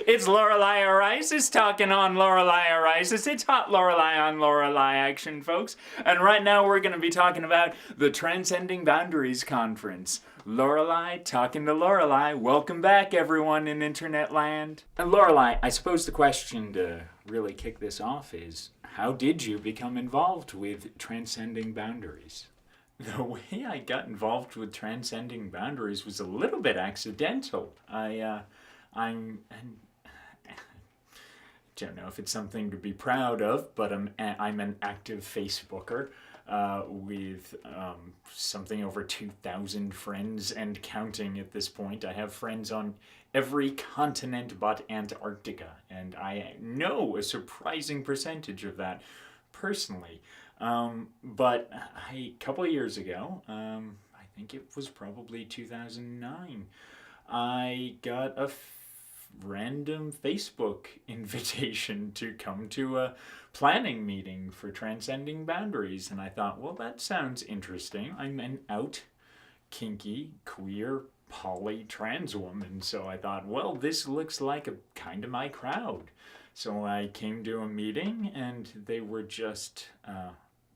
It's Lorelei Erisis talking on Lorelei Erisis. It's hot Lorelei on Lorelei action, folks. And right now we're going to be talking about the Transcending Boundaries Conference. Lorelei talking to Lorelei. Welcome back, everyone in internet land. And Lorelei, I suppose the question to really kick this off is, how did you become involved with Transcending Boundaries? The way I got involved with Transcending Boundaries was a little bit accidental. I don't know if it's something to be proud of, but I'm an active Facebooker with something over 2,000 friends and counting at this point. I have friends on every continent but Antarctica, and I know a surprising percentage of that personally. But a couple of years ago, I think it was probably 2009, I got a random Facebook invitation to come to a planning meeting for Transcending Boundaries, and I thought, well, that sounds interesting. I'm an out, kinky, queer, poly, trans woman, so I thought, well, this looks like a kind of my crowd. So I came to a meeting, and they were just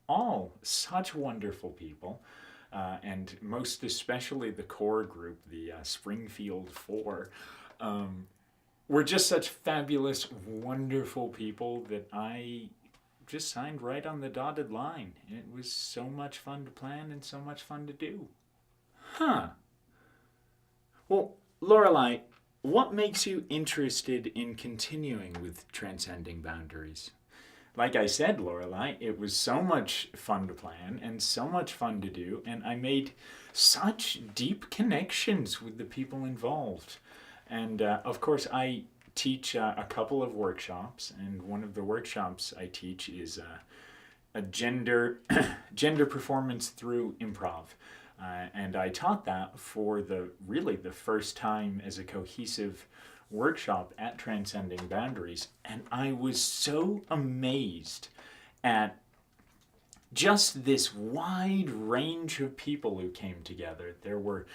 all such wonderful people. And most especially the core group, the Springfield Four, were just such fabulous, wonderful people that I just signed right on the dotted line. It was so much fun to plan and so much fun to do. Huh. Well, Lorelei, what makes you interested in continuing with Transcending Boundaries? Like I said, Lorelei, it was so much fun to plan and so much fun to do, and I made such deep connections with the people involved. And of course, I teach a couple of workshops, and one of the workshops I teach is a gender performance through improv. And I taught that for the first time as a cohesive workshop at Transcending Boundaries, and I was so amazed at just this wide range of people who came together. There were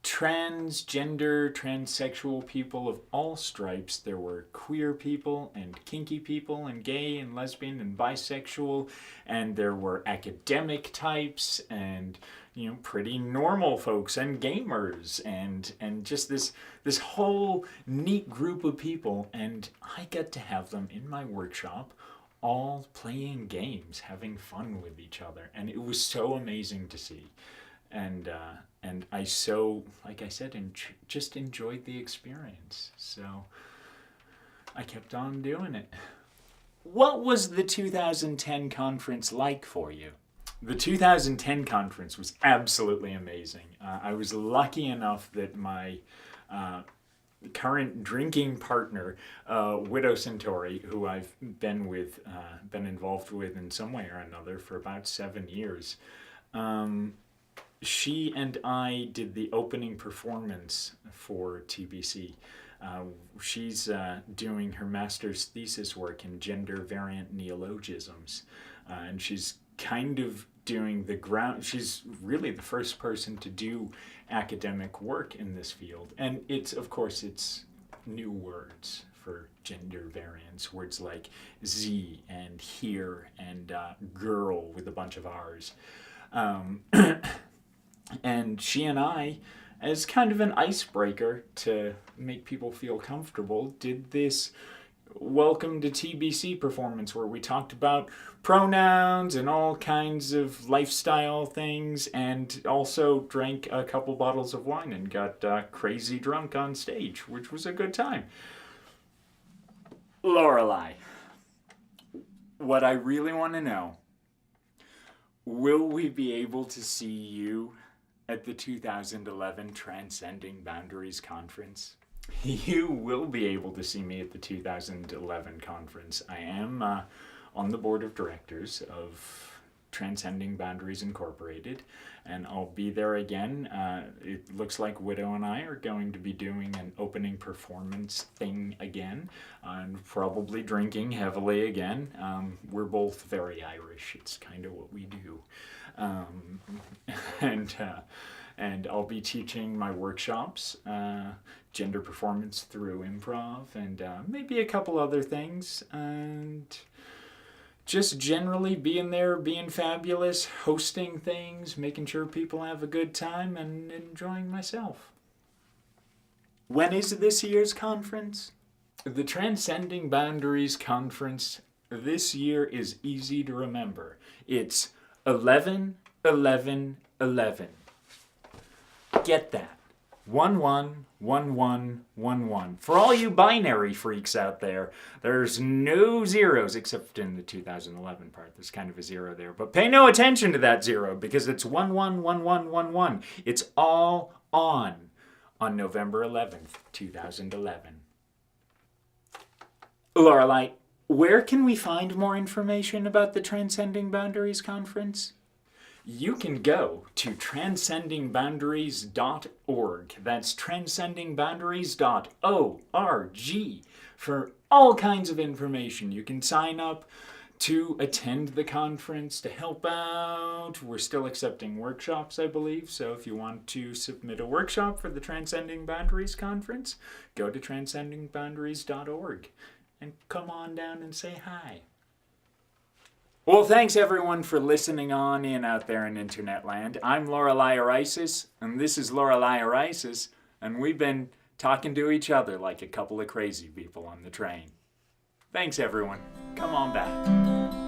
transgender, transsexual people of all stripes. There were queer people and kinky people and gay and lesbian and bisexual, and there were academic types and pretty normal folks and gamers and just this whole neat group of people, and I got to have them in my workshop all playing games, having fun with each other, and it was so amazing to see. And I so, like I said, just enjoyed the experience. So I kept on doing it. What was the 2010 conference like for you? The 2010 conference was absolutely amazing. I was lucky enough that my current drinking partner, Widow Centauri, who I've been involved with in some way or another for about 7 years, she and I did the opening performance for TBC. She's doing her master's thesis work in gender variant neologisms, and she's kind of doing the ground. She's really the first person to do academic work in this field, and it's new words for gender variants, words like Z and here and girl with a bunch of R's. And she and I, as kind of an icebreaker to make people feel comfortable, did this Welcome to TBC performance where we talked about pronouns and all kinds of lifestyle things, and also drank a couple bottles of wine and got crazy drunk on stage, which was a good time. Lorelei, what I really want to know, will we be able to see you at the 2011 Transcending Boundaries Conference? You will be able to see me at the 2011 conference. I am on the board of directors of Transcending Boundaries Incorporated, and I'll be there again. It looks like Widow and I are going to be doing an opening performance thing again, and probably drinking heavily again. We're both very Irish. It's kind of what we do. And I'll be teaching my workshops, gender performance through improv, and maybe a couple other things. And just generally being there, being fabulous, hosting things, making sure people have a good time, and enjoying myself. When is this year's conference? The Transcending Boundaries Conference this year is easy to remember. It's 11-11-11. Get that. 11-11-11. For all you binary freaks out there, there's no zeros except in the 2011 part. There's kind of a zero there. But pay no attention to that zero because it's 11-11-11. It's all on November 11th, 2011. Lorelei, where can we find more information about the Transcending Boundaries Conference? You can go to transcendingboundaries.org. That's transcendingboundaries.org for all kinds of information. You can sign up to attend the conference, to help out. We're still accepting workshops, I believe. So if you want to submit a workshop for the Transcending Boundaries Conference, go to transcendingboundaries.org and come on down and say hi. Well, thanks everyone for listening on in out there in internet land. I'm Lorelei Erisis, and this is Lorelei Erisis, and we've been talking to each other like a couple of crazy people on the train. Thanks everyone. Come on back.